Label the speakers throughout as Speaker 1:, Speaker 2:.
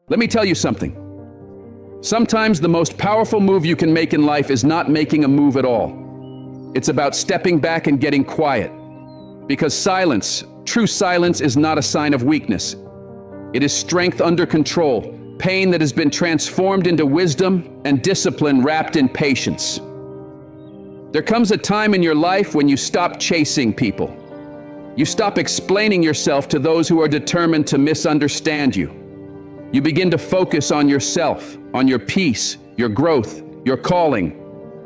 Speaker 1: Let me tell you something. Sometimes the most powerful move you can make in life is not making a move at all. It's about stepping back and getting quiet. Because silence, true silence, is not a sign of weakness. It is strength under control, pain that has been transformed into wisdom, and discipline wrapped in patience. There comes a time in your life when you stop chasing people. You stop explaining yourself to those who are determined to misunderstand you. You begin to focus on yourself, on your peace, your growth, your calling.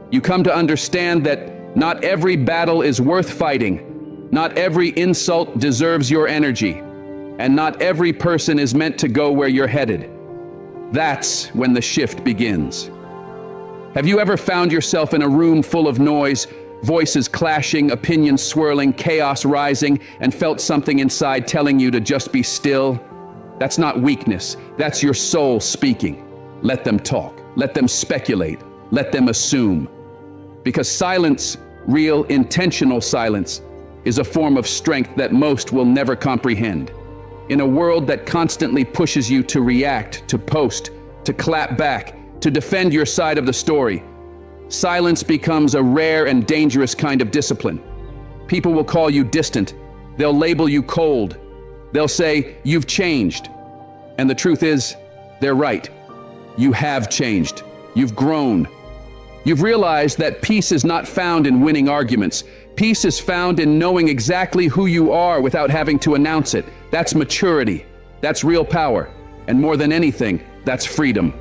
Speaker 1: You come to understand that not every battle is worth fighting. Not every insult deserves your energy, and not every person is meant to go where you're headed. That's when the shift begins. Have you ever found yourself in a room full of noise, voices clashing, opinions swirling, chaos rising, and felt something inside telling you to just be still? That's not weakness. That's your soul speaking. Let them talk. Let them speculate. Let them assume. Because silence, real, intentional silence, is a form of strength that most will never comprehend. In a world that constantly pushes you to react, to post, to clap back, to defend your side of the story, silence becomes a rare and dangerous kind of discipline. People will call you distant. They'll label you cold. They'll say, "You've changed." And the truth is, they're right. You have changed. You've grown. You've realized that peace is not found in winning arguments. Peace is found in knowing exactly who you are without having to announce it. That's maturity. That's real power. And more than anything, that's freedom.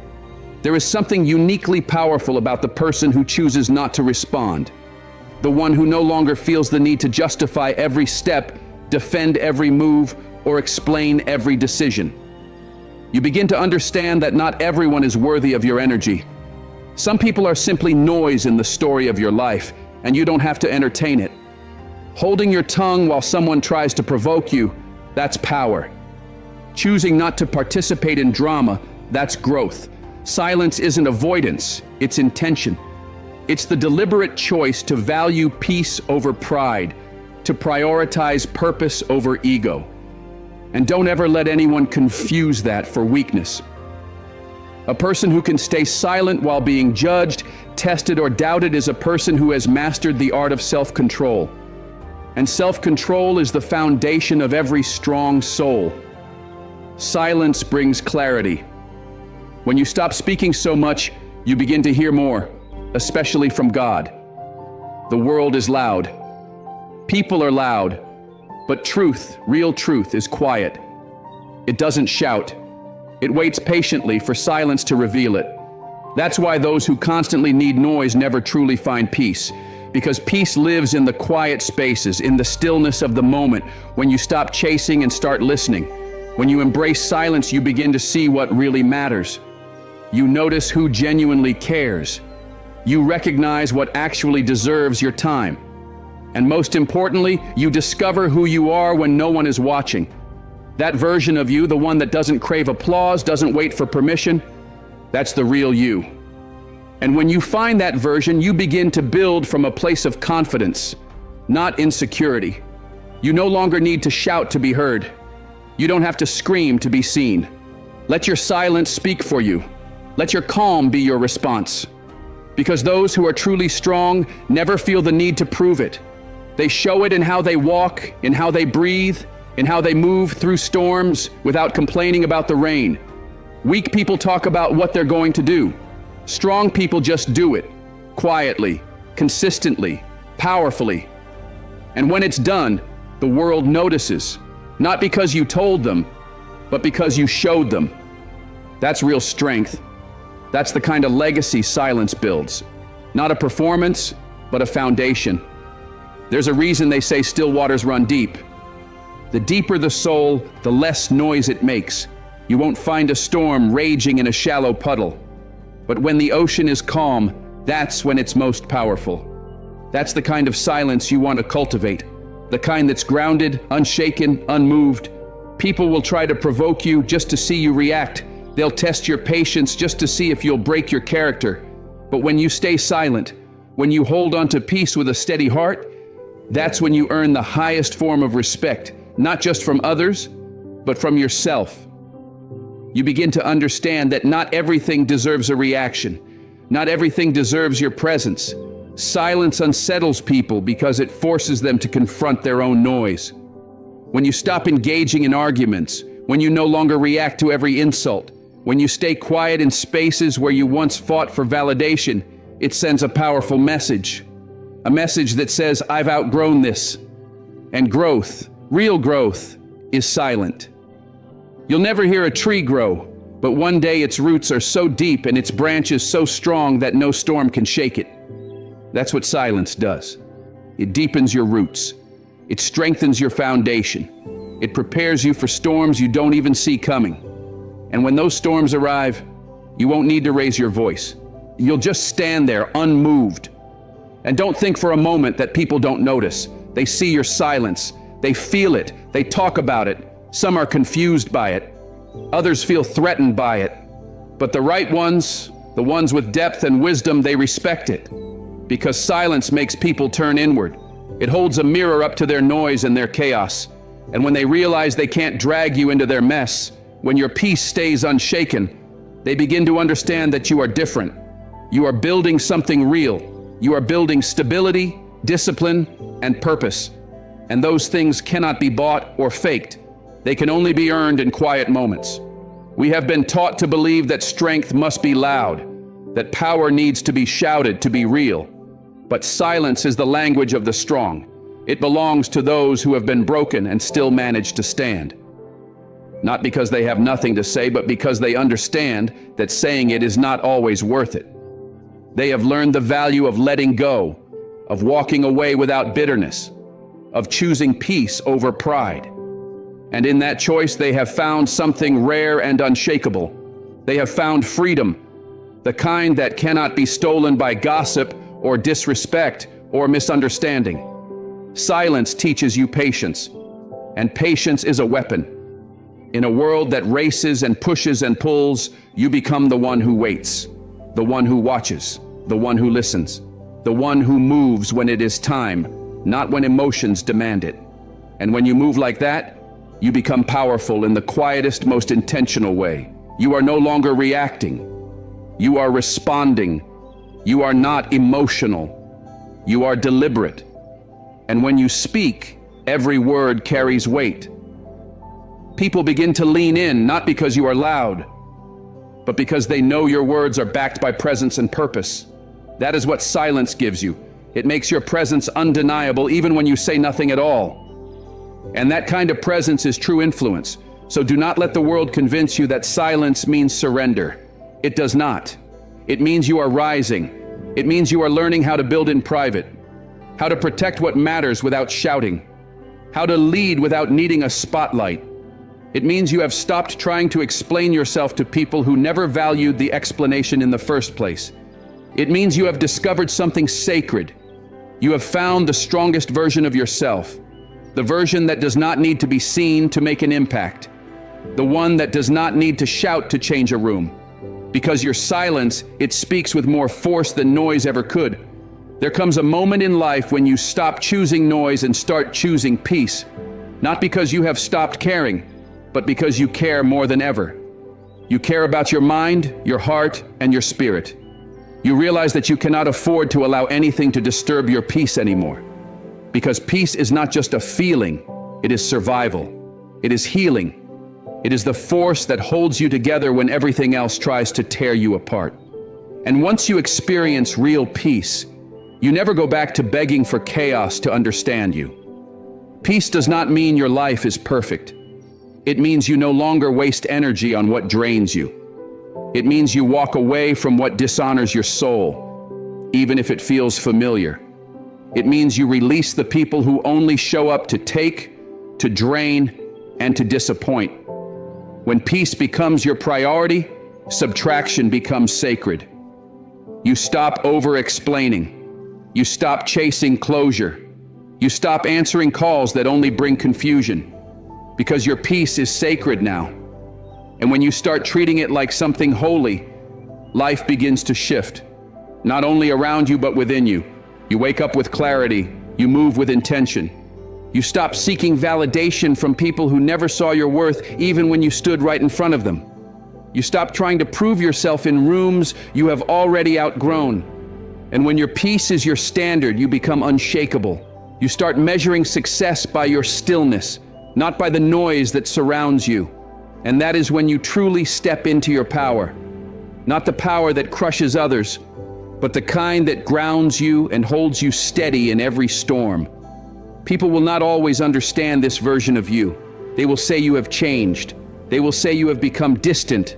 Speaker 1: There is something uniquely powerful about the person who chooses not to respond. The one who no longer feels the need to justify every step, defend every move, or explain every decision. You begin to understand that not everyone is worthy of your energy. Some people are simply noise in the story of your life, and you don't have to entertain it. Holding your tongue while someone tries to provoke you, that's power. Choosing not to participate in drama, that's growth. Silence isn't avoidance, it's intention. It's the deliberate choice to value peace over pride, to prioritize purpose over ego. And don't ever let anyone confuse that for weakness. A person who can stay silent while being judged, tested, or doubted is a person who has mastered the art of self-control. And self-control is the foundation of every strong soul. Silence brings clarity. When you stop speaking so much, you begin to hear more, especially from God. The world is loud. People are loud. But truth, real truth, is quiet. It doesn't shout. It waits patiently for silence to reveal it. That's why those who constantly need noise never truly find peace. Because peace lives in the quiet spaces, in the stillness of the moment, when you stop chasing and start listening. When you embrace silence, you begin to see what really matters. You notice who genuinely cares. You recognize what actually deserves your time. And most importantly, you discover who you are when no one is watching. That version of you, the one that doesn't crave applause, doesn't wait for permission, that's the real you. And when you find that version, you begin to build from a place of confidence, not insecurity. You no longer need to shout to be heard. You don't have to scream to be seen. Let your silence speak for you. Let your calm be your response. Because those who are truly strong never feel the need to prove it. They show it in how they walk, in how they breathe, in how they move through storms without complaining about the rain. Weak people talk about what they're going to do. Strong people just do it, quietly, consistently, powerfully. And when it's done, the world notices, not because you told them, but because you showed them. That's real strength. That's the kind of legacy silence builds. Not a performance, but a foundation. There's a reason they say still waters run deep. The deeper the soul, the less noise it makes. You won't find a storm raging in a shallow puddle. But when the ocean is calm, that's when it's most powerful. That's the kind of silence you want to cultivate. The kind that's grounded, unshaken, unmoved. People will try to provoke you just to see you react. They'll test your patience just to see if you'll break your character. But when you stay silent, when you hold on to peace with a steady heart, that's when you earn the highest form of respect, not just from others, but from yourself. You begin to understand that not everything deserves a reaction. Not everything deserves your presence. Silence unsettles people because it forces them to confront their own noise. When you stop engaging in arguments, when you no longer react to every insult, when you stay quiet in spaces where you once fought for validation, it sends a powerful message. A message that says, I've outgrown this. And growth, real growth, is silent. You'll never hear a tree grow, but one day its roots are so deep and its branches so strong that no storm can shake it. That's what silence does. It deepens your roots. It strengthens your foundation. It prepares you for storms you don't even see coming. And when those storms arrive, you won't need to raise your voice. You'll just stand there unmoved. And don't think for a moment that people don't notice. They see your silence. They feel it. They talk about it. Some are confused by it. Others feel threatened by it. But the right ones, the ones with depth and wisdom, they respect it. Because silence makes people turn inward. It holds a mirror up to their noise and their chaos. And when they realize they can't drag you into their mess, when your peace stays unshaken, they begin to understand that you are different. You are building something real. You are building stability, discipline, and purpose. And those things cannot be bought or faked. They can only be earned in quiet moments. We have been taught to believe that strength must be loud, that power needs to be shouted to be real. But silence is the language of the strong. It belongs to those who have been broken and still manage to stand. Not because they have nothing to say, but because they understand that saying it is not always worth it. They have learned the value of letting go, of walking away without bitterness, of choosing peace over pride. And in that choice, they have found something rare and unshakable. They have found freedom, the kind that cannot be stolen by gossip or disrespect or misunderstanding. Silence teaches you patience, and patience is a weapon. In a world that races and pushes and pulls, you become the one who waits, the one who watches, the one who listens, the one who moves when it is time, not when emotions demand it. And when you move like that, you become powerful in the quietest, most intentional way. You are no longer reacting. You are responding. You are not emotional. You are deliberate. And when you speak, every word carries weight. People begin to lean in, not because you are loud, but because they know your words are backed by presence and purpose. That is what silence gives you. It makes your presence undeniable even when you say nothing at all. And that kind of presence is true influence. So do not let the world convince you that silence means surrender. It does not. It means you are rising. It means you are learning how to build in private, how to protect what matters without shouting, how to lead without needing a spotlight. It means you have stopped trying to explain yourself to people who never valued the explanation in the first place. It means you have discovered something sacred. You have found the strongest version of yourself, the version that does not need to be seen to make an impact, the one that does not need to shout to change a room. Because your silence, it speaks with more force than noise ever could. There comes a moment in life when you stop choosing noise and start choosing peace, not because you have stopped caring, but because you care more than ever. You care about your mind, your heart, and your spirit. You realize that you cannot afford to allow anything to disturb your peace anymore. Because peace is not just a feeling, it is survival. It is healing. It is the force that holds you together when everything else tries to tear you apart. And once you experience real peace, you never go back to begging for chaos to understand you. Peace does not mean your life is perfect. It means you no longer waste energy on what drains you. It means you walk away from what dishonors your soul, even if it feels familiar. It means you release the people who only show up to take, to drain, and to disappoint. When peace becomes your priority, subtraction becomes sacred. You stop over-explaining. You stop chasing closure. You stop answering calls that only bring confusion. Because your peace is sacred now. And when you start treating it like something holy, life begins to shift. Not only around you, but within you. You wake up with clarity. You move with intention. You stop seeking validation from people who never saw your worth, even when you stood right in front of them. You stop trying to prove yourself in rooms you have already outgrown. And when your peace is your standard, you become unshakable. You start measuring success by your stillness, not by the noise that surrounds you. And that is when you truly step into your power. Not the power that crushes others, but the kind that grounds you and holds you steady in every storm. People will not always understand this version of you. They will say you have changed. They will say you have become distant.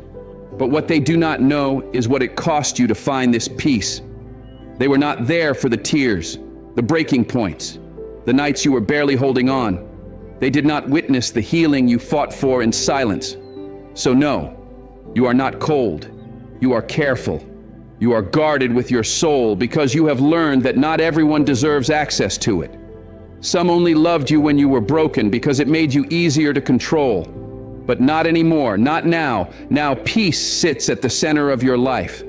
Speaker 1: But what they do not know is what it cost you to find this peace. They were not there for the tears, the breaking points, the nights you were barely holding on. They did not witness the healing you fought for in silence. So no, you are not cold. You are careful. You are guarded with your soul because you have learned that not everyone deserves access to it. Some only loved you when you were broken because it made you easier to control. But not anymore, not now. Now peace sits at the center of your life.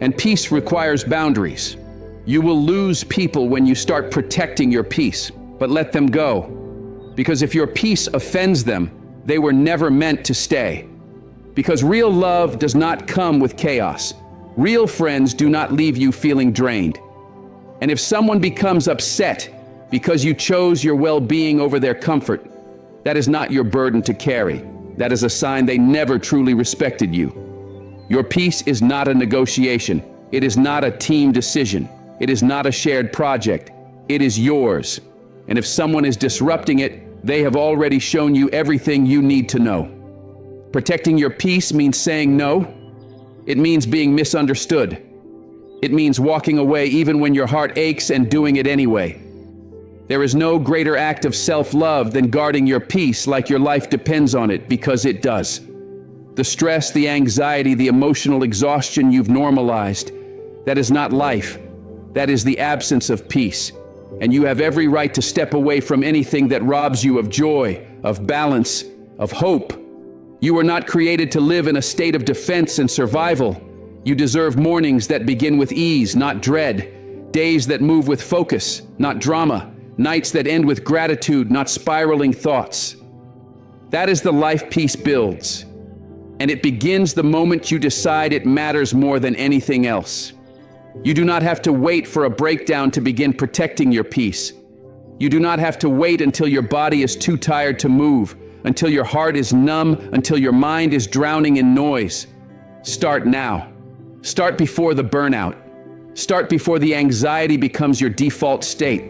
Speaker 1: And peace requires boundaries. You will lose people when you start protecting your peace, but let them go. Because if your peace offends them, they were never meant to stay. Because real love does not come with chaos. Real friends do not leave you feeling drained. And if someone becomes upset because you chose your well-being over their comfort, that is not your burden to carry. That is a sign they never truly respected you. Your peace is not a negotiation. It is not a team decision. It is not a shared project. It is yours. And if someone is disrupting it, they have already shown you everything you need to know. Protecting your peace means saying no. It means being misunderstood. It means walking away even when your heart aches and doing it anyway. There is no greater act of self-love than guarding your peace like your life depends on it, because it does. The stress, the anxiety, the emotional exhaustion you've normalized, that is not life. That is the absence of peace. And you have every right to step away from anything that robs you of joy, of balance, of hope. You were not created to live in a state of defense and survival. You deserve mornings that begin with ease, not dread. Days that move with focus, not drama. Nights that end with gratitude, not spiraling thoughts. That is the life peace builds. And it begins the moment you decide it matters more than anything else. You do not have to wait for a breakdown to begin protecting your peace. You do not have to wait until your body is too tired to move, until your heart is numb, until your mind is drowning in noise. Start now. Start before the burnout. Start before the anxiety becomes your default state.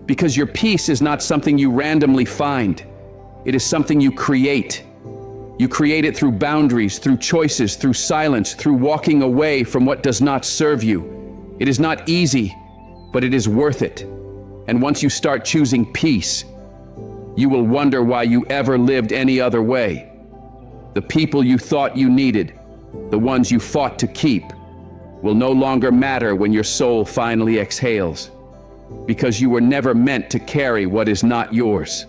Speaker 1: Because your peace is not something you randomly find. It is something you create. You create it through boundaries, through choices, through silence, through walking away from what does not serve you. It is not easy, but it is worth it. And once you start choosing peace, you will wonder why you ever lived any other way. The people you thought you needed, the ones you fought to keep, will no longer matter when your soul finally exhales. Because you were never meant to carry what is not yours.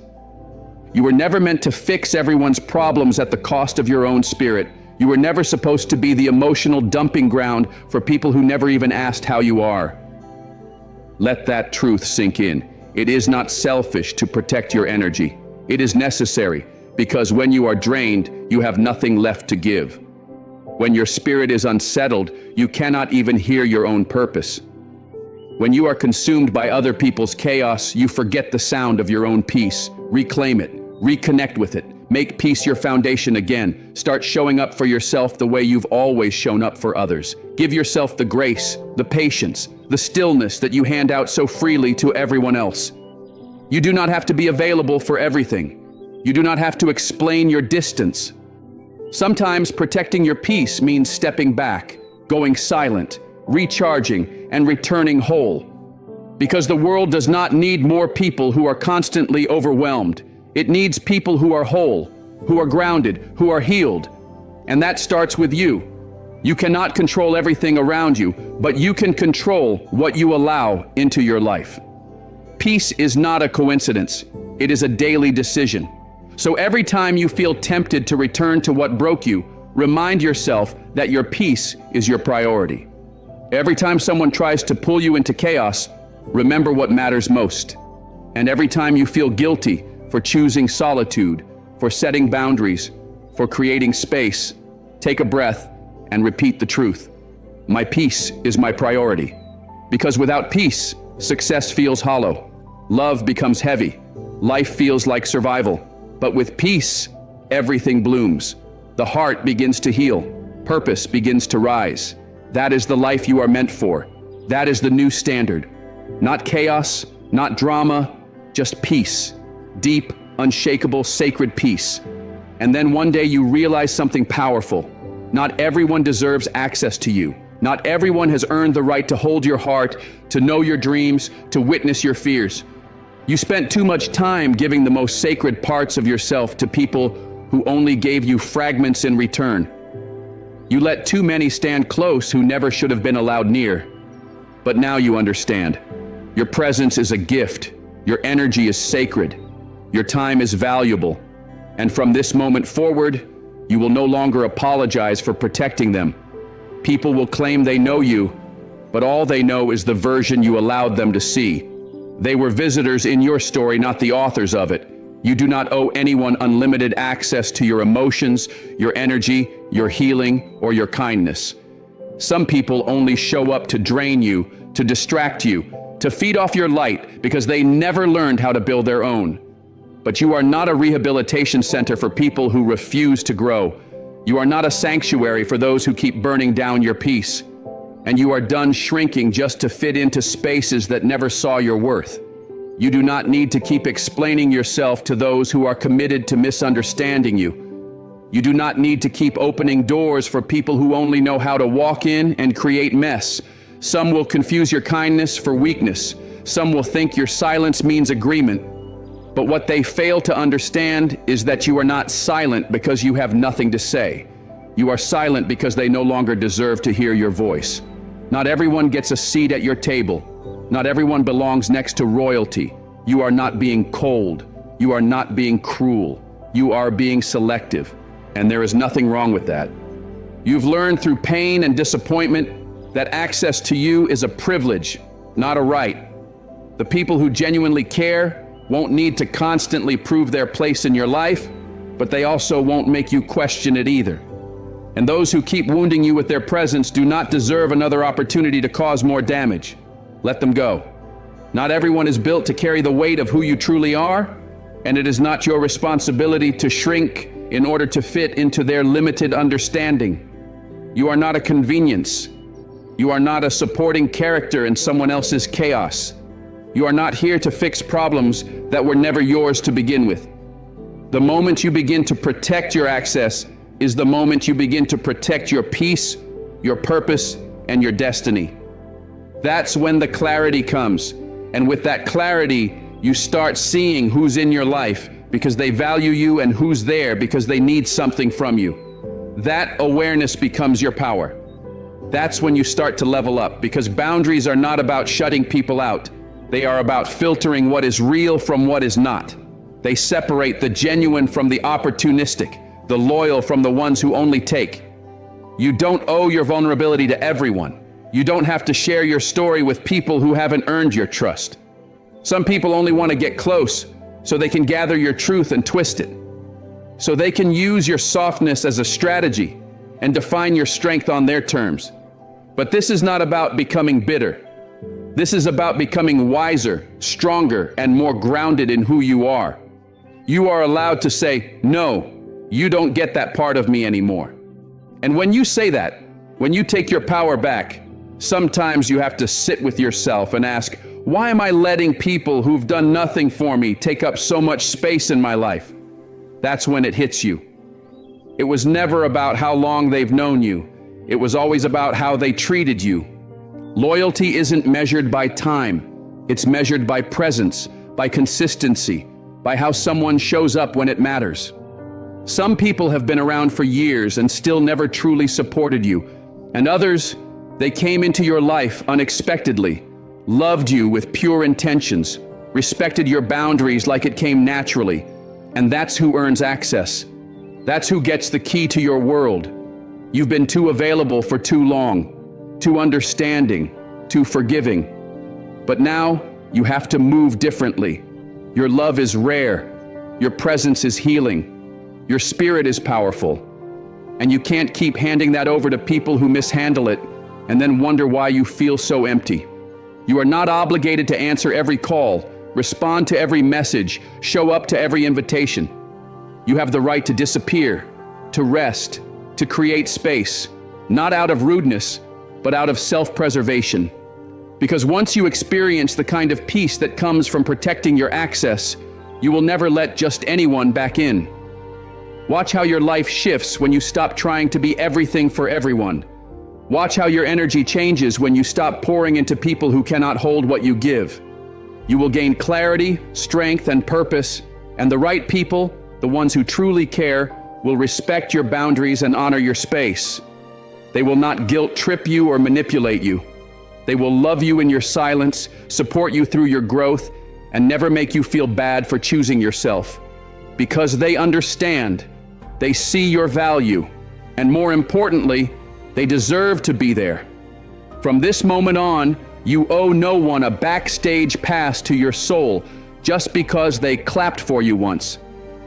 Speaker 1: You were never meant to fix everyone's problems at the cost of your own spirit. You were never supposed to be the emotional dumping ground for people who never even asked how you are. Let that truth sink in. It is not selfish to protect your energy. It is necessary, because when you are drained, you have nothing left to give. When your spirit is unsettled, you cannot even hear your own purpose. When you are consumed by other people's chaos, you forget the sound of your own peace. Reclaim it, reconnect with it, make peace your foundation again. Start showing up for yourself the way you've always shown up for others. Give yourself the grace, the patience, the stillness that you hand out so freely to everyone else. You do not have to be available for everything. You do not have to explain your distance. Sometimes protecting your peace means stepping back, going silent, recharging, and returning whole. Because the world does not need more people who are constantly overwhelmed. It needs people who are whole, who are grounded, who are healed. And that starts with you. You cannot control everything around you, but you can control what you allow into your life. Peace is not a coincidence. It is a daily decision. So every time you feel tempted to return to what broke you, remind yourself that your peace is your priority. Every time someone tries to pull you into chaos, remember what matters most. And every time you feel guilty for choosing solitude, for setting boundaries, for creating space, take a breath, and repeat the truth. My peace is my priority. Because without peace, success feels hollow. Love becomes heavy. Life feels like survival. But with peace, everything blooms. The heart begins to heal. Purpose begins to rise. That is the life you are meant for. That is the new standard. Not chaos, not drama, just peace. Deep, unshakable, sacred peace. And then one day you realize something powerful. Not everyone deserves access to you. Not everyone has earned the right to hold your heart, to know your dreams, to witness your fears. You spent too much time giving the most sacred parts of yourself to people who only gave you fragments in return. You let too many stand close who never should have been allowed near. But now you understand. Your presence is a gift. Your energy is sacred. Your time is valuable. And from this moment forward, you will no longer apologize for protecting them. People will claim they know you, but all they know is the version you allowed them to see. They were visitors in your story, not the authors of it. You do not owe anyone unlimited access to your emotions, your energy, your healing, or your kindness. Some people only show up to drain you, to distract you, to feed off your light because they never learned how to build their own. But you are not a rehabilitation center for people who refuse to grow. You are not a sanctuary for those who keep burning down your peace. And you are done shrinking just to fit into spaces that never saw your worth. You do not need to keep explaining yourself to those who are committed to misunderstanding you. You do not need to keep opening doors for people who only know how to walk in and create mess. Some will confuse your kindness for weakness. Some will think your silence means agreement. But what they fail to understand is that you are not silent because you have nothing to say. You are silent because they no longer deserve to hear your voice. Not everyone gets a seat at your table. Not everyone belongs next to royalty. You are not being cold. You are not being cruel. You are being selective. And there is nothing wrong with that. You've learned through pain and disappointment that access to you is a privilege, not a right. The people who genuinely care won't need to constantly prove their place in your life, but they also won't make you question it either. And those who keep wounding you with their presence do not deserve another opportunity to cause more damage. Let them go. Not everyone is built to carry the weight of who you truly are, and it is not your responsibility to shrink in order to fit into their limited understanding. You are not a convenience. You are not a supporting character in someone else's chaos. You are not here to fix problems that were never yours to begin with. The moment you begin to protect your access is the moment you begin to protect your peace, your purpose, and your destiny. That's when the clarity comes. And with that clarity, you start seeing who's in your life because they value you and who's there because they need something from you. That awareness becomes your power. That's when you start to level up, because boundaries are not about shutting people out. They are about filtering what is real from what is not. They separate the genuine from the opportunistic, the loyal from the ones who only take. You don't owe your vulnerability to everyone. You don't have to share your story with people who haven't earned your trust. Some people only want to get close so they can gather your truth and twist it. So they can use your softness as a strategy and define your strength on their terms. But this is not about becoming bitter. This is about becoming wiser, stronger, and more grounded in who you are. You are allowed to say, no, you don't get that part of me anymore. And when you say that, when you take your power back, sometimes you have to sit with yourself and ask, why am I letting people who've done nothing for me take up so much space in my life? That's when it hits you. It was never about how long they've known you. It was always about how they treated you. Loyalty isn't measured by time. It's measured by presence, by consistency, by how someone shows up when it matters. Some people have been around for years and still never truly supported you. And others, they came into your life unexpectedly, loved you with pure intentions, respected your boundaries like it came naturally. And that's who earns access. That's who gets the key to your world. You've been too available for too long, too understanding, too forgiving. But now you have to move differently. Your love is rare. Your presence is healing. Your spirit is powerful. And you can't keep handing that over to people who mishandle it and then wonder why you feel so empty. You are not obligated to answer every call, respond to every message, show up to every invitation. You have the right to disappear, to rest, to create space, not out of rudeness, but out of self-preservation. Because once you experience the kind of peace that comes from protecting your access, you will never let just anyone back in. Watch how your life shifts when you stop trying to be everything for everyone. Watch how your energy changes when you stop pouring into people who cannot hold what you give. You will gain clarity, strength, and purpose, and the right people, the ones who truly care, will respect your boundaries and honor your space. They will not guilt-trip you or manipulate you. They will love you in your silence, support you through your growth, and never make you feel bad for choosing yourself. Because they understand, they see your value, and more importantly, they deserve to be there. From this moment on, you owe no one a backstage pass to your soul just because they clapped for you once.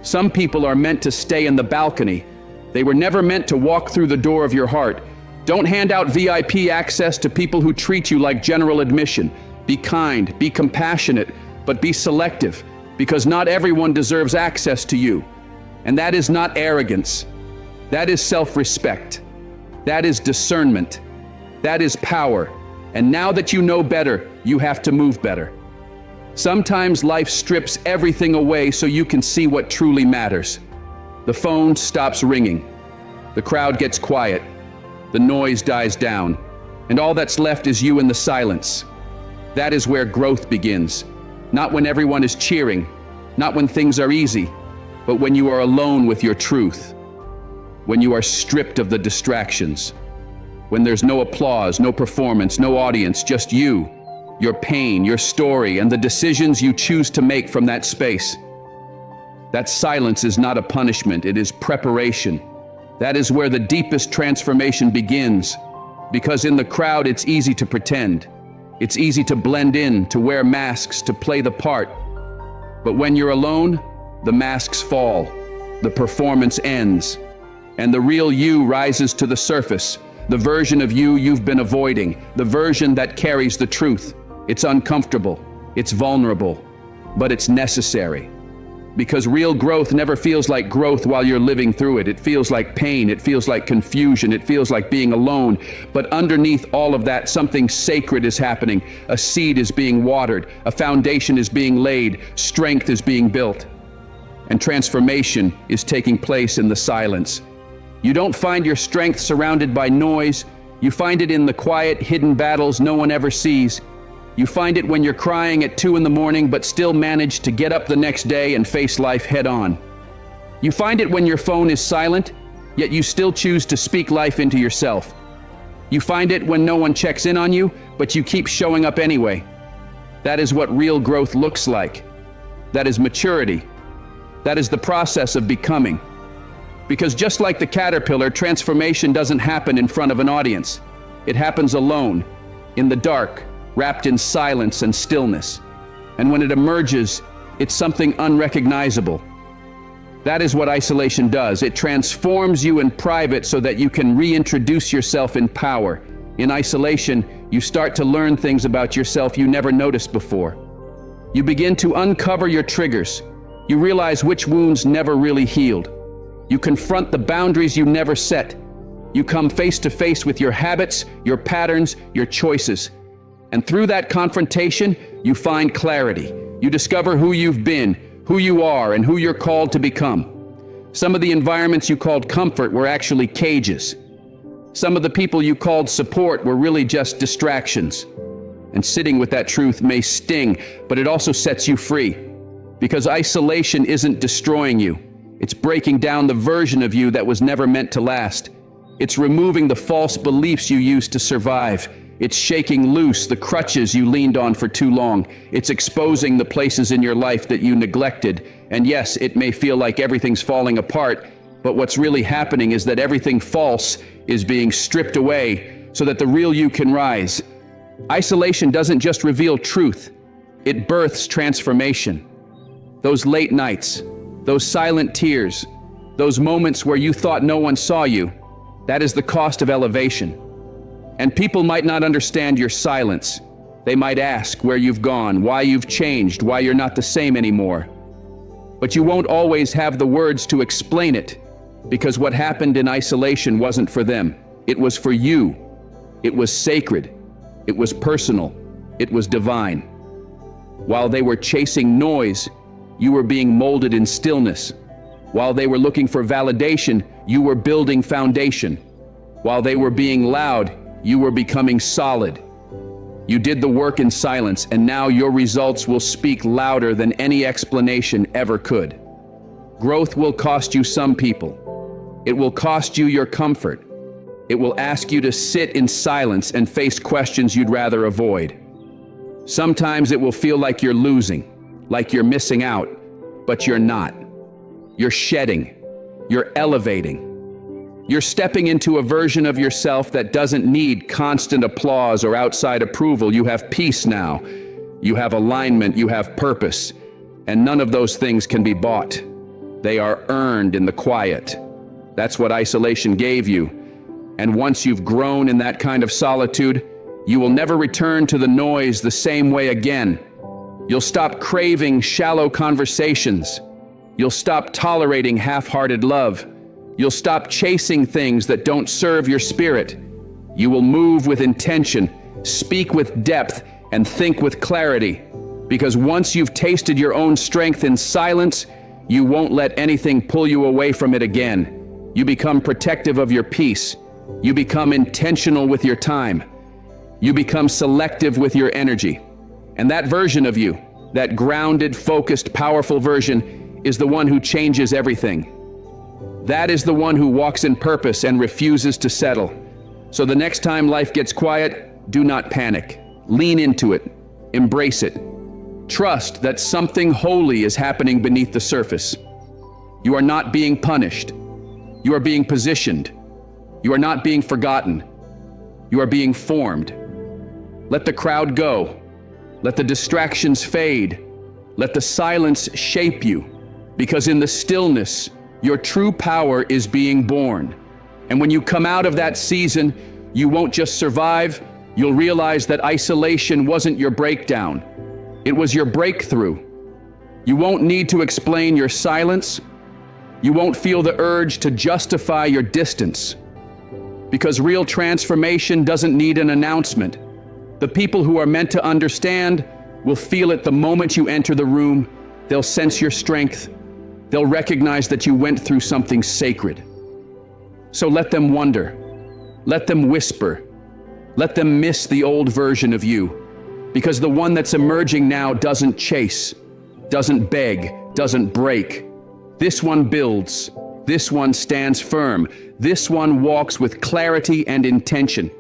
Speaker 1: Some people are meant to stay in the balcony. They were never meant to walk through the door of your heart. Don't hand out VIP access to people who treat you like general admission. Be kind, be compassionate, but be selective, because not everyone deserves access to you. And that is not arrogance. That is self-respect. That is discernment. That is power. And now that you know better, you have to move better. Sometimes life strips everything away so you can see what truly matters. The phone stops ringing. The crowd gets quiet. The noise dies down. And all that's left is you in the silence. That is where growth begins. Not when everyone is cheering, not when things are easy, but when you are alone with your truth. When you are stripped of the distractions. When there's no applause, no performance, no audience, just you, your pain, your story, and the decisions you choose to make from that space. That silence is not a punishment, it is preparation. That is where the deepest transformation begins. Because in the crowd, it's easy to pretend. It's easy to blend in, to wear masks, to play the part. But when you're alone, the masks fall, the performance ends, and the real you rises to the surface, the version of you you've been avoiding, the version that carries the truth. It's uncomfortable, it's vulnerable, but it's necessary. Because real growth never feels like growth while you're living through it. It feels like pain, it feels like confusion, it feels like being alone. But underneath all of that, something sacred is happening. A seed is being watered, a foundation is being laid, strength is being built. And transformation is taking place in the silence. You don't find your strength surrounded by noise. You find it in the quiet, hidden battles no one ever sees. You find it when you're crying at 2 in the morning but still manage to get up the next day and face life head on. You find it when your phone is silent, yet you still choose to speak life into yourself. You find it when no one checks in on you, but you keep showing up anyway. That is what real growth looks like. That is maturity. That is the process of becoming. Because just like the caterpillar, transformation doesn't happen in front of an audience. It happens alone, in the dark, wrapped in silence and stillness. And when it emerges, it's something unrecognizable. That is what isolation does. It transforms you in private so that you can reintroduce yourself in power. In isolation, you start to learn things about yourself you never noticed before. You begin to uncover your triggers. You realize which wounds never really healed. You confront the boundaries you never set. You come face to face with your habits, your patterns, your choices. And through that confrontation, you find clarity. You discover who you've been, who you are, and who you're called to become. Some of the environments you called comfort were actually cages. Some of the people you called support were really just distractions. And sitting with that truth may sting, but it also sets you free. Because isolation isn't destroying you. It's breaking down the version of you that was never meant to last. It's removing the false beliefs you used to survive. It's shaking loose the crutches you leaned on for too long. It's exposing the places in your life that you neglected. And yes, it may feel like everything's falling apart, but what's really happening is that everything false is being stripped away so that the real you can rise. Isolation doesn't just reveal truth, it births transformation. Those late nights, those silent tears, those moments where you thought no one saw you, That is the cost of elevation. And people might not understand your silence. They might ask where you've gone, why you've changed, why you're not the same anymore. But you won't always have the words to explain it, because what happened in isolation wasn't for them. It was for you. It was sacred. It was personal. It was divine. While they were chasing noise, you were being molded in stillness. While they were looking for validation, you were building foundation. While they were being loud, you were becoming solid. You did the work in silence, and now your results will speak louder than any explanation ever could. Growth will cost you some people. It will cost you your comfort. It will ask you to sit in silence and face questions you'd rather avoid. Sometimes it will feel like you're losing, like you're missing out, but you're not. You're shedding. You're elevating. You're stepping into a version of yourself that doesn't need constant applause or outside approval. You have peace now. You have alignment. You have purpose. And none of those things can be bought. They are earned in the quiet. That's what isolation gave you. And once you've grown in that kind of solitude, you will never return to the noise the same way again. You'll stop craving shallow conversations. You'll stop tolerating half-hearted love. You'll stop chasing things that don't serve your spirit. You will move with intention, speak with depth, and think with clarity. Because once you've tasted your own strength in silence, you won't let anything pull you away from it again. You become protective of your peace. You become intentional with your time. You become selective with your energy. And that version of you, that grounded, focused, powerful version, is the one who changes everything. That is the one who walks in purpose and refuses to settle. So the next time life gets quiet, do not panic. Lean into it. Embrace it. Trust that something holy is happening beneath the surface. You are not being punished. You are being positioned. You are not being forgotten. You are being formed. Let the crowd go. Let the distractions fade. Let the silence shape you. Because in the stillness, your true power is being born. And when you come out of that season, you won't just survive, you'll realize that isolation wasn't your breakdown. It was your breakthrough. You won't need to explain your silence. You won't feel the urge to justify your distance. Because real transformation doesn't need an announcement. The people who are meant to understand will feel it the moment you enter the room. They'll sense your strength. They'll recognize that you went through something sacred. So let them wonder. Let them whisper. Let them miss the old version of you. Because the one that's emerging now doesn't chase, doesn't beg, doesn't break. This one builds. This one stands firm. This one walks with clarity and intention.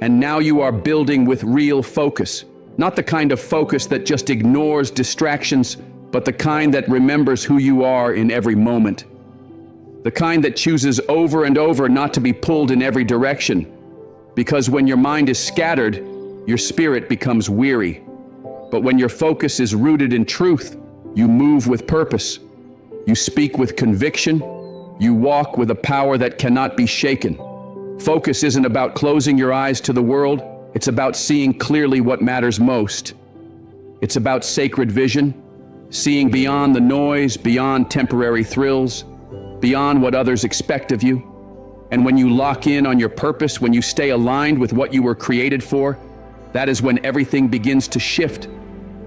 Speaker 1: And now you are building with real focus. Not the kind of focus that just ignores distractions, but the kind that remembers who you are in every moment. The kind that chooses over and over not to be pulled in every direction. Because when your mind is scattered, your spirit becomes weary. But when your focus is rooted in truth, you move with purpose. You speak with conviction. You walk with a power that cannot be shaken. Focus isn't about closing your eyes to the world. It's about seeing clearly what matters most. It's about sacred vision. Seeing beyond the noise, beyond temporary thrills, beyond what others expect of you. And when you lock in on your purpose, when you stay aligned with what you were created for, that is when everything begins to shift.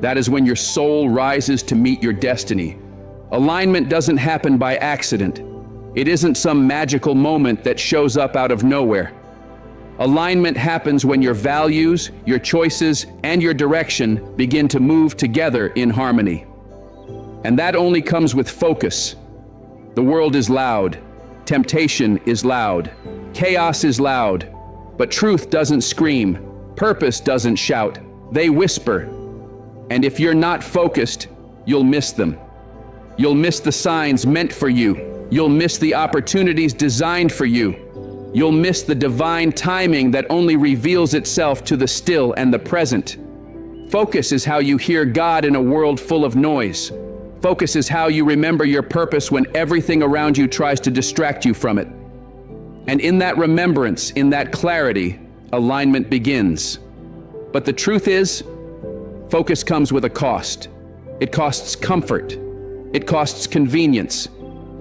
Speaker 1: That is when your soul rises to meet your destiny. Alignment doesn't happen by accident. It isn't some magical moment that shows up out of nowhere. Alignment happens when your values, your choices, and your direction begin to move together in harmony. And that only comes with focus. The world is loud. Temptation is loud. Chaos is loud. But truth doesn't scream. Purpose doesn't shout. They whisper. And if you're not focused, you'll miss them. You'll miss the signs meant for you. You'll miss the opportunities designed for you. You'll miss the divine timing that only reveals itself to the still and the present. Focus is how you hear God in a world full of noise. Focus is how you remember your purpose when everything around you tries to distract you from it. And in that remembrance, in that clarity, alignment begins. But the truth is, focus comes with a cost. It costs comfort. It costs convenience.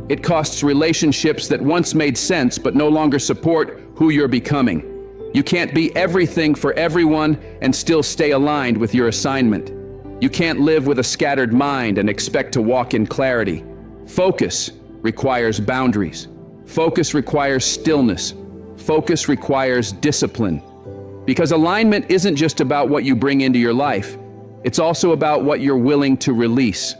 Speaker 1: It costs relationships that once made sense but no longer support who you're becoming. You can't be everything for everyone and still stay aligned with your assignment. You can't live with a scattered mind and expect to walk in clarity. Focus requires boundaries. Focus requires stillness. Focus requires discipline. Because alignment isn't just about what you bring into your life. It's also about what you're willing to release.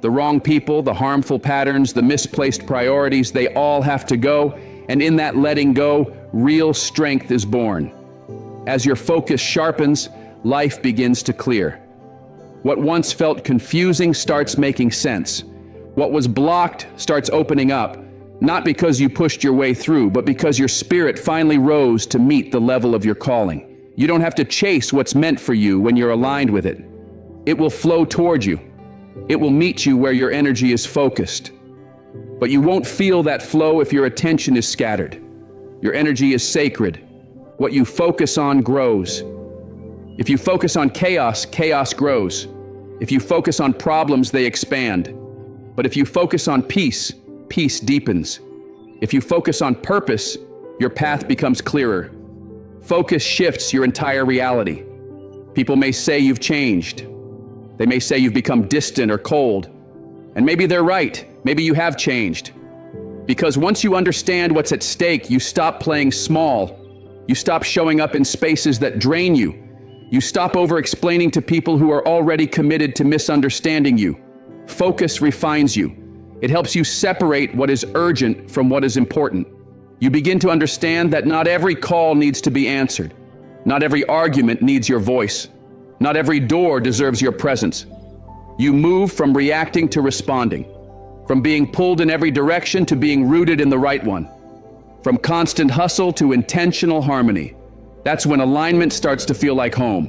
Speaker 1: The wrong people, the harmful patterns, the misplaced priorities, they all have to go. And in that letting go, real strength is born. As your focus sharpens, life begins to clear. What once felt confusing starts making sense. What was blocked starts opening up, not because you pushed your way through, but because your spirit finally rose to meet the level of your calling. You don't have to chase what's meant for you when you're aligned with it. It will flow toward you. It will meet you where your energy is focused. But you won't feel that flow if your attention is scattered. Your energy is sacred. What you focus on grows. If you focus on chaos, chaos grows. If you focus on problems, they expand. But if you focus on peace, peace deepens. If you focus on purpose, your path becomes clearer. Focus shifts your entire reality. People may say you've changed. They may say you've become distant or cold. And maybe they're right. Maybe you have changed. Because once you understand what's at stake, you stop playing small. You stop showing up in spaces that drain you. You stop over-explaining to people who are already committed to misunderstanding you. Focus refines you. It helps you separate what is urgent from what is important. You begin to understand that not every call needs to be answered. Not every argument needs your voice. Not every door deserves your presence. You move from reacting to responding, from being pulled in every direction to being rooted in the right one, from constant hustle to intentional harmony. That's when alignment starts to feel like home.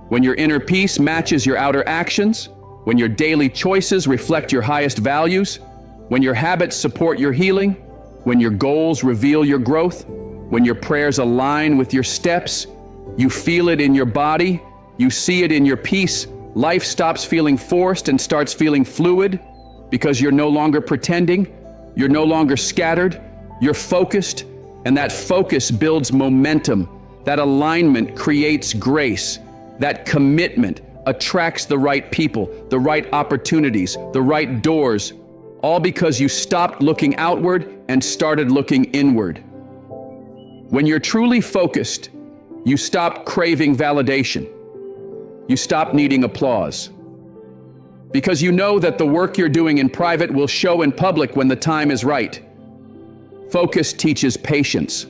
Speaker 1: When your inner peace matches your outer actions, when your daily choices reflect your highest values, when your habits support your healing, when your goals reveal your growth, when your prayers align with your steps, you feel it in your body, you see it in your peace. Life stops feeling forced and starts feeling fluid because you're no longer pretending, you're no longer scattered, you're focused, and that focus builds momentum. That alignment creates grace. That commitment attracts the right people, the right opportunities, the right doors, all because you stopped looking outward and started looking inward. When you're truly focused, you stop craving validation. You stop needing applause. Because you know that the work you're doing in private will show in public when the time is right. Focus teaches patience.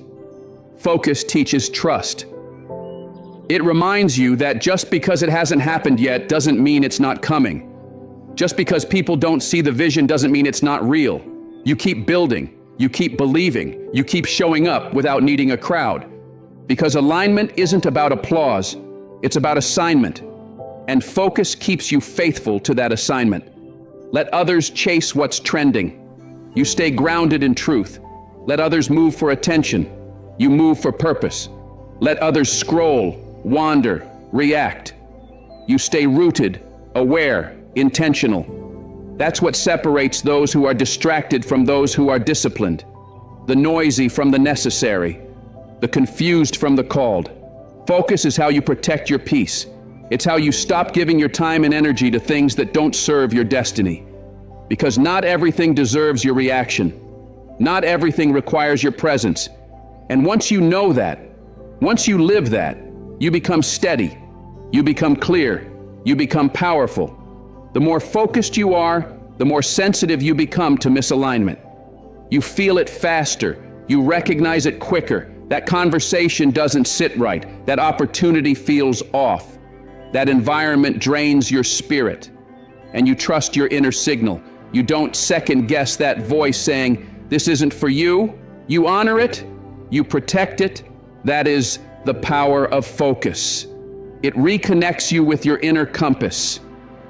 Speaker 1: Focus teaches trust. It reminds you that just because it hasn't happened yet doesn't mean it's not coming. Just because people don't see the vision doesn't mean it's not real. You keep building, you keep believing, you keep showing up without needing a crowd. Because alignment isn't about applause, it's about assignment. And focus keeps you faithful to that assignment. Let others chase what's trending. You stay grounded in truth. Let others move for attention. You move for purpose. Let others scroll, wander, react. You stay rooted, aware, intentional. That's what separates those who are distracted from those who are disciplined. The noisy from the necessary. The confused from the called. Focus is how you protect your peace. It's how you stop giving your time and energy to things that don't serve your destiny. Because not everything deserves your reaction. Not everything requires your presence. And once you know that, once you live that, you become steady, you become clear, you become powerful. The more focused you are, the more sensitive you become to misalignment. You feel it faster, you recognize it quicker. That conversation doesn't sit right, that opportunity feels off. That environment drains your spirit, and you trust your inner signal. You don't second guess that voice saying, "This isn't for you." You honor it, you protect it. That is the power of focus. It reconnects you with your inner compass.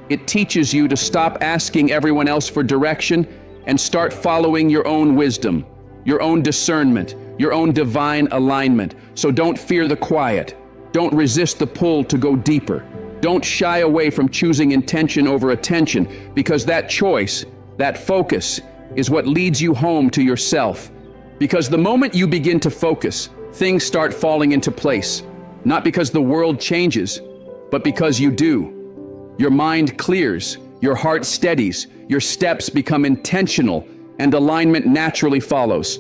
Speaker 1: It teaches you to stop asking everyone else for direction and start following your own wisdom, your own discernment, your own divine alignment. So don't fear the quiet. Don't resist the pull to go deeper. Don't shy away from choosing intention over attention, because that choice, that focus, is what leads you home to yourself. Because the moment you begin to focus, things start falling into place. Not because the world changes, but because you do. Your mind clears, your heart steadies, your steps become intentional, and alignment naturally follows.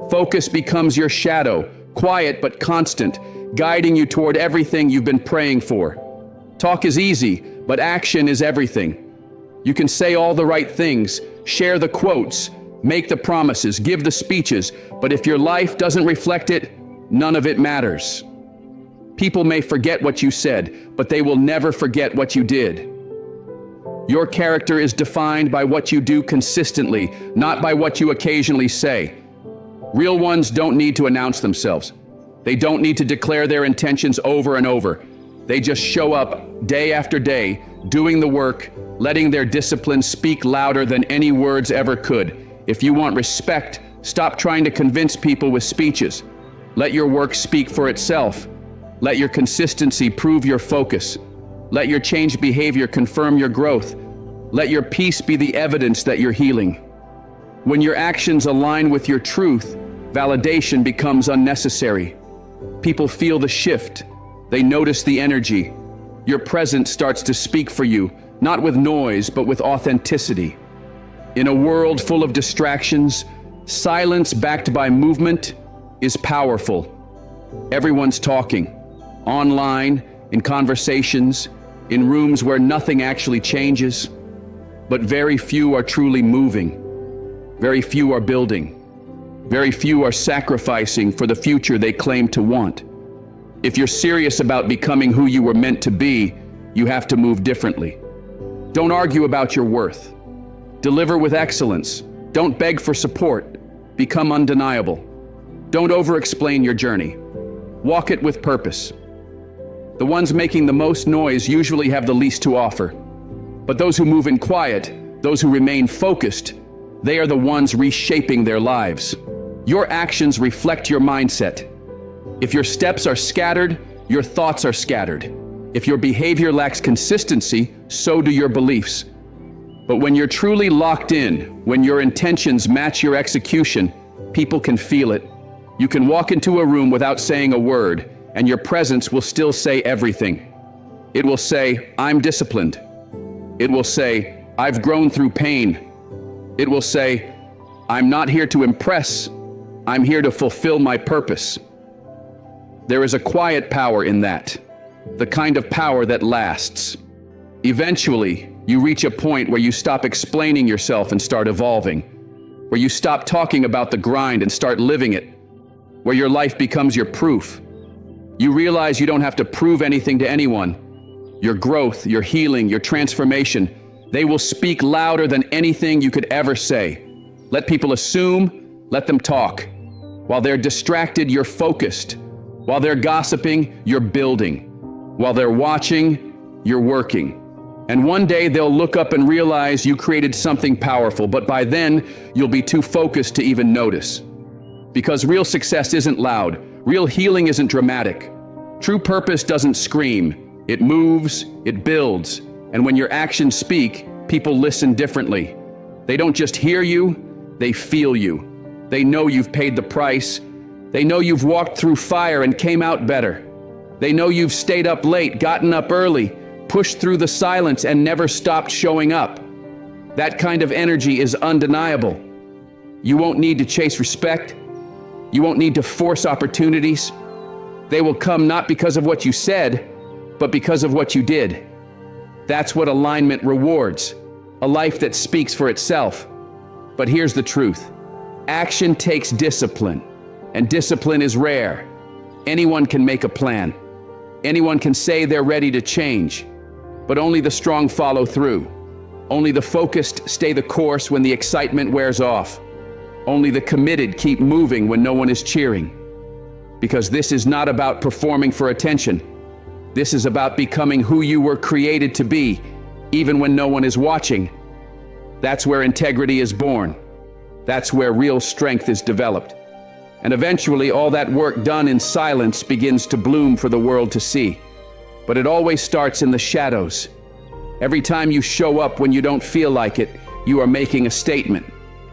Speaker 1: Focus becomes your shadow, quiet but constant, guiding you toward everything you've been praying for. Talk is easy, but action is everything. You can say all the right things, share the quotes, make the promises, give the speeches, but if your life doesn't reflect it, none of it matters. People may forget what you said, but they will never forget what you did. Your character is defined by what you do consistently, not by what you occasionally say. Real ones don't need to announce themselves. They don't need to declare their intentions over and over. They just show up day after day, doing the work, letting their discipline speak louder than any words ever could. If you want respect, stop trying to convince people with speeches. Let your work speak for itself. Let your consistency prove your focus. Let your changed behavior confirm your growth. Let your peace be the evidence that you're healing. When your actions align with your truth, validation becomes unnecessary. People feel the shift. They notice the energy. Your presence starts to speak for you, not with noise, but with authenticity. In a world full of distractions, silence backed by movement is powerful. Everyone's talking, online, in conversations, in rooms where nothing actually changes, but very few are truly moving. Very few are building. Very few are sacrificing for the future they claim to want. If you're serious about becoming who you were meant to be, you have to move differently. Don't argue about your worth. Deliver with excellence. Don't beg for support. Become undeniable. Don't over-explain your journey. Walk it with purpose. The ones making the most noise usually have the least to offer. But those who move in quiet, those who remain focused, they are the ones reshaping their lives. Your actions reflect your mindset. If your steps are scattered, your thoughts are scattered. If your behavior lacks consistency, so do your beliefs. But when you're truly locked in, when your intentions match your execution, people can feel it. You can walk into a room without saying a word, and your presence will still say everything. It will say, I'm disciplined. It will say, I've grown through pain. It will say, I'm not here to impress. I'm here to fulfill my purpose. There is a quiet power in that, the kind of power that lasts. Eventually, you reach a point where you stop explaining yourself and start evolving, where you stop talking about the grind and start living it, where your life becomes your proof. You realize you don't have to prove anything to anyone. Your growth, your healing, your transformation, they will speak louder than anything you could ever say. Let people assume, let them talk. While they're distracted, you're focused. While they're gossiping, you're building. While they're watching, you're working. And one day they'll look up and realize you created something powerful, but by then you'll be too focused to even notice. Because real success isn't loud. Real healing isn't dramatic. True purpose doesn't scream. It moves, it builds. And when your actions speak, people listen differently. They don't just hear you, they feel you. They know you've paid the price. They know you've walked through fire and came out better. They know you've stayed up late, gotten up early, pushed through the silence and never stopped showing up. That kind of energy is undeniable. You won't need to chase respect. You won't need to force opportunities. They will come not because of what you said, but because of what you did. That's what alignment rewards, a life that speaks for itself. But here's the truth. Action takes discipline, and discipline is rare. Anyone can make a plan. Anyone can say they're ready to change, but only the strong follow through. Only the focused stay the course when the excitement wears off. Only the committed keep moving when no one is cheering. Because this is not about performing for attention. This is about becoming who you were created to be, even when no one is watching. That's where integrity is born. That's where real strength is developed. And eventually, all that work done in silence begins to bloom for the world to see. But it always starts in the shadows. Every time you show up when you don't feel like it, you are making a statement.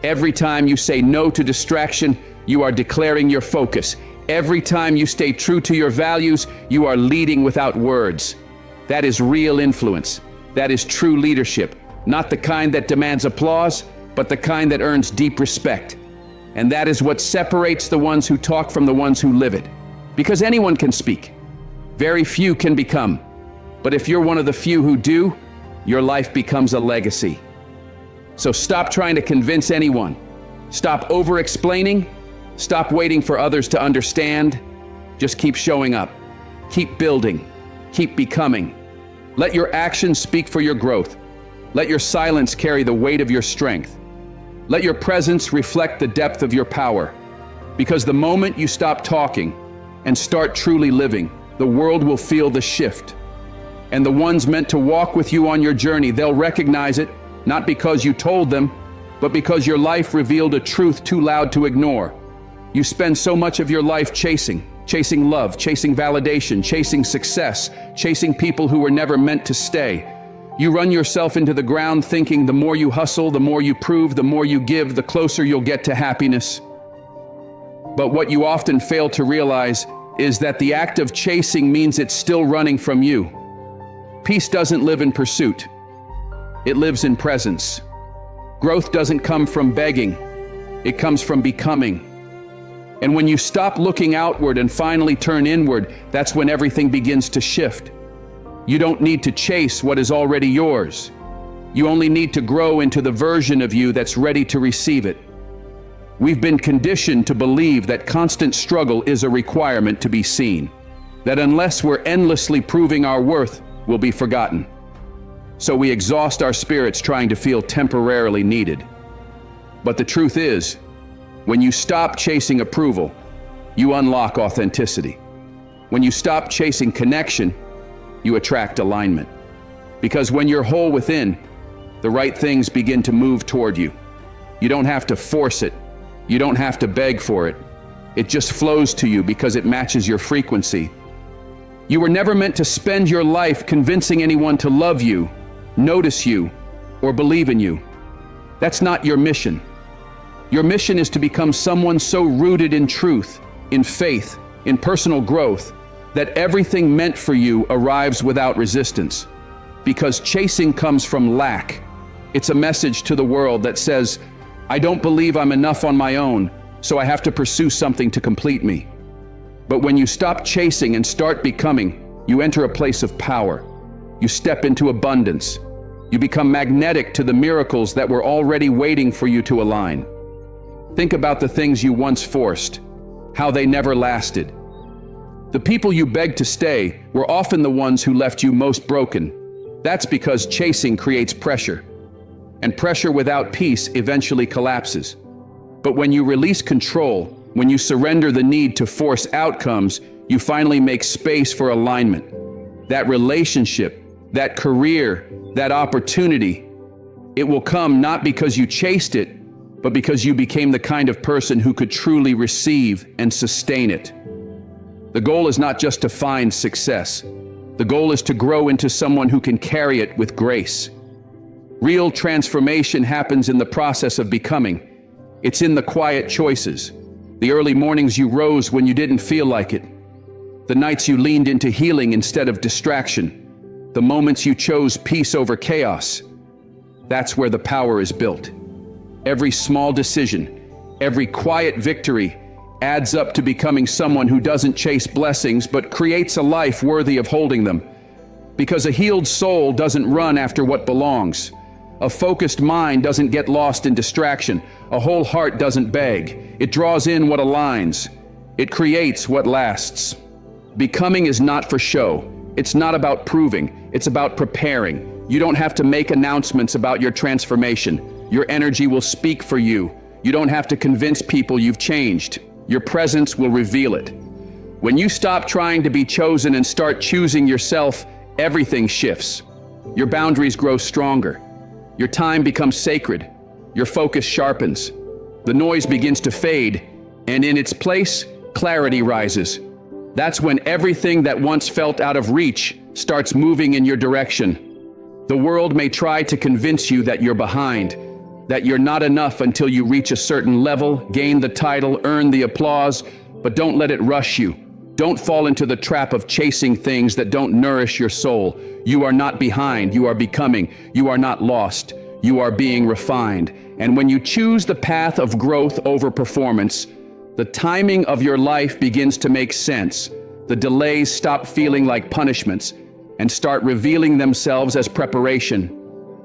Speaker 1: Every time you say no to distraction, you are declaring your focus. Every time you stay true to your values, you are leading without words. That is real influence. That is true leadership. Not the kind that demands applause, but the kind that earns deep respect. And that is what separates the ones who talk from the ones who live it. Because anyone can speak. Very few can become. But if you're one of the few who do, your life becomes a legacy. So stop trying to convince anyone. Stop over-explaining. Stop waiting for others to understand. Just keep showing up. Keep building. Keep becoming. Let your actions speak for your growth. Let your silence carry the weight of your strength. Let your presence reflect the depth of your power. Because the moment you stop talking and start truly living, the world will feel the shift. And the ones meant to walk with you on your journey, they'll recognize it, not because you told them, but because your life revealed a truth too loud to ignore. You spend so much of your life chasing love, chasing validation, chasing success, chasing people who were never meant to stay. You run yourself into the ground thinking the more you hustle, the more you prove, the more you give, the closer you'll get to happiness. But what you often fail to realize is that the act of chasing means it's still running from you. Peace doesn't live in pursuit. It lives in presence. Growth doesn't come from begging. It comes from becoming. And when you stop looking outward and finally turn inward, that's when everything begins to shift. You don't need to chase what is already yours. You only need to grow into the version of you that's ready to receive it. We've been conditioned to believe that constant struggle is a requirement to be seen, that unless we're endlessly proving our worth, we'll be forgotten. So we exhaust our spirits trying to feel temporarily needed. But the truth is, when you stop chasing approval, you unlock authenticity. When you stop chasing connection, you attract alignment. Because when you're whole within, the right things begin to move toward you. You don't have to force it. You don't have to beg for it. It just flows to you because it matches your frequency. You were never meant to spend your life convincing anyone to love you, notice you, or believe in you. That's not your mission. Your mission is to become someone so rooted in truth, in faith, in personal growth, that everything meant for you arrives without resistance. Because chasing comes from lack. It's a message to the world that says, I don't believe I'm enough on my own, so I have to pursue something to complete me. But when you stop chasing and start becoming, you enter a place of power. You step into abundance. You become magnetic to the miracles that were already waiting for you to align. Think about the things you once forced, how they never lasted. The people you begged to stay were often the ones who left you most broken. That's because chasing creates pressure. And pressure without peace eventually collapses. But when you release control, when you surrender the need to force outcomes, you finally make space for alignment. That relationship, that career, that opportunity, it will come not because you chased it, but because you became the kind of person who could truly receive and sustain it. The goal is not just to find success. The goal is to grow into someone who can carry it with grace. Real transformation happens in the process of becoming. It's in the quiet choices. The early mornings you rose when you didn't feel like it. The nights you leaned into healing instead of distraction. The moments you chose peace over chaos. That's where the power is built. Every small decision, every quiet victory adds up to becoming someone who doesn't chase blessings but creates a life worthy of holding them. Because a healed soul doesn't run after what belongs. A focused mind doesn't get lost in distraction. A whole heart doesn't beg. It draws in what aligns. It creates what lasts. Becoming is not for show. It's not about proving. It's about preparing. You don't have to make announcements about your transformation. Your energy will speak for you. You don't have to convince people you've changed. Your presence will reveal it. When you stop trying to be chosen and start choosing yourself, everything shifts. Your boundaries grow stronger. Your time becomes sacred. Your focus sharpens. The noise begins to fade, And in its place, clarity rises. That's when everything that once felt out of reach starts moving in your direction. The world may try to convince you that you're behind, that you're not enough until you reach a certain level, gain the title, earn the applause, but don't let it rush you. Don't fall into the trap of chasing things that don't nourish your soul. You are not behind, you are becoming. You are not lost, you are being refined. And when you choose the path of growth over performance, the timing of your life begins to make sense. The delays stop feeling like punishments and start revealing themselves as preparation.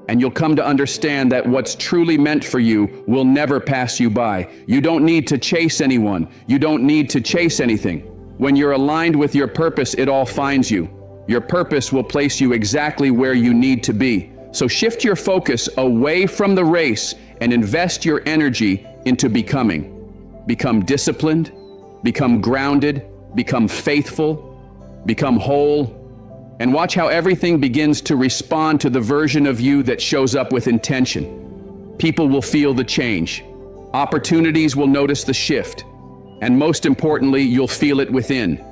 Speaker 1: And you'll come to understand that what's truly meant for you will never pass you by. You don't need to chase anyone. You don't need to chase anything. When you're aligned with your purpose, it all finds you. Your purpose will place you exactly where you need to be. So shift your focus away from the race and invest your energy into becoming. Become disciplined, become grounded, become faithful, become whole, and watch how everything begins to respond to the version of you that shows up with intention. People will feel the change. Opportunities will notice the shift. And most importantly, you'll feel it within.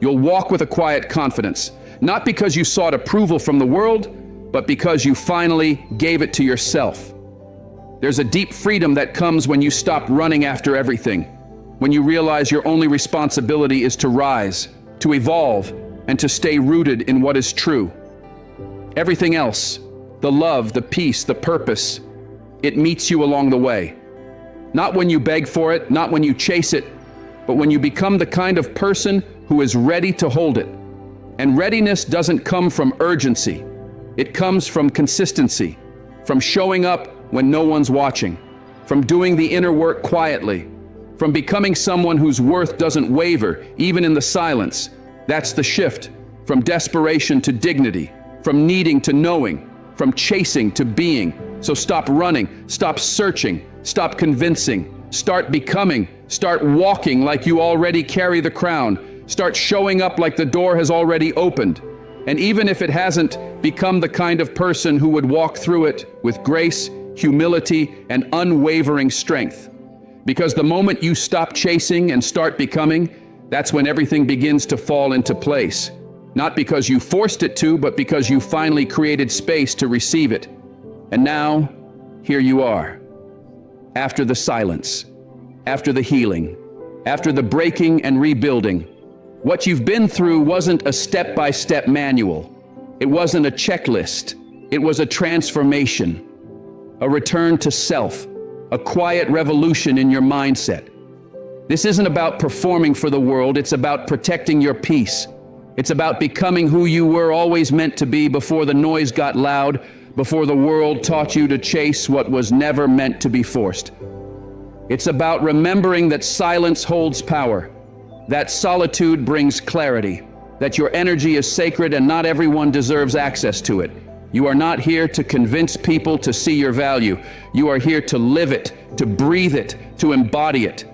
Speaker 1: You'll walk with a quiet confidence, not because you sought approval from the world, but because you finally gave it to yourself. There's a deep freedom that comes when you stop running after everything, when you realize your only responsibility is to rise, to evolve, and to stay rooted in what is true. Everything else, the love, the peace, the purpose, it meets you along the way. Not when you beg for it, not when you chase it, but when you become the kind of person who is ready to hold it. And readiness doesn't come from urgency. It comes from consistency, from showing up when no one's watching, from doing the inner work quietly, from becoming someone whose worth doesn't waver, even in the silence. That's the shift, from desperation to dignity, from needing to knowing, from chasing to being. So stop running, stop searching, stop convincing, start becoming, start walking like you already carry the crown, start showing up like the door has already opened. And even if it hasn't, become the kind of person who would walk through it with grace, humility, and unwavering strength. Because the moment you stop chasing and start becoming, that's when everything begins to fall into place. Not because you forced it to, but because you finally created space to receive it. And now, here you are. After the silence, after the healing, after the breaking and rebuilding, what you've been through wasn't a step-by-step manual. It wasn't a checklist. It was a transformation, a return to self, a quiet revolution in your mindset. This isn't about performing for the world, it's about protecting your peace. It's about becoming who you were always meant to be before the noise got loud, before the world taught you to chase what was never meant to be forced. It's about remembering that silence holds power, that solitude brings clarity, that your energy is sacred and not everyone deserves access to it. You are not here to convince people to see your value. You are here to live it, to breathe it, to embody it.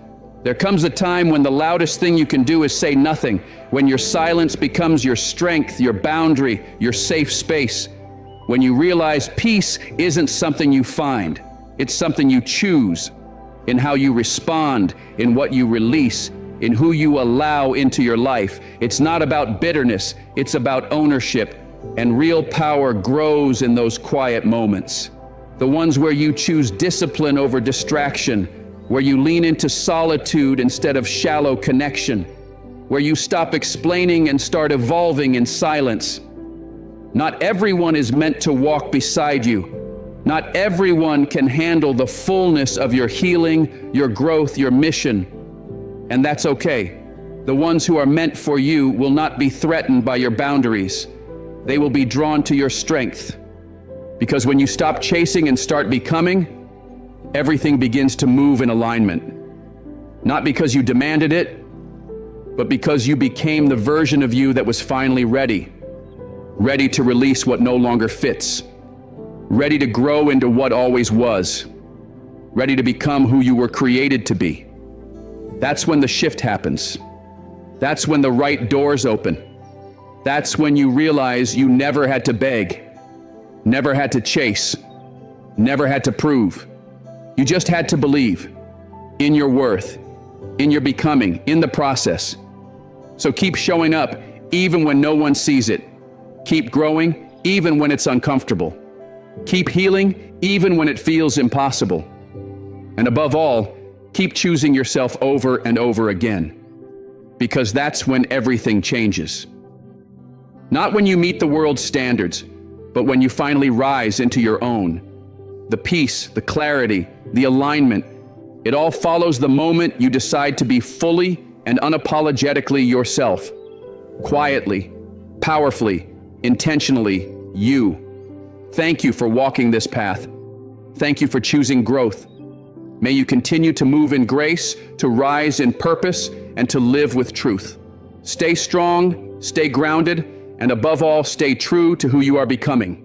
Speaker 1: There comes a time when the loudest thing you can do is say nothing, when your silence becomes your strength, your boundary, your safe space. When you realize peace isn't something you find, it's something you choose, in how you respond, in what you release, in who you allow into your life. It's not about bitterness, it's about ownership. And real power grows in those quiet moments. The ones where you choose discipline over distraction, where you lean into solitude instead of shallow connection, where you stop explaining and start evolving in silence. Not everyone is meant to walk beside you. Not everyone can handle the fullness of your healing, your growth, your mission. And that's okay. The ones who are meant for you will not be threatened by your boundaries. They will be drawn to your strength. Because when you stop chasing and start becoming, everything begins to move in alignment. Not because you demanded it, but because you became the version of you that was finally ready. Ready to release what no longer fits. Ready to grow into what always was. Ready to become who you were created to be. That's when the shift happens. That's when the right doors open. That's when you realize you never had to beg, never had to chase, never had to prove. You just had to believe in your worth, in your becoming, in the process. So keep showing up even when no one sees it. Keep growing even when it's uncomfortable. Keep healing even when it feels impossible. And above all, keep choosing yourself over and over again. Because that's when everything changes. Not when you meet the world's standards, but when you finally rise into your own. The peace, the clarity, the alignment, it all follows the moment you decide to be fully and unapologetically yourself. Quietly, powerfully, intentionally, you. Thank you for walking this path. Thank you for choosing growth. May you continue to move in grace, to rise in purpose, and to live with truth. Stay strong, stay grounded, and above all, stay true to who you are becoming.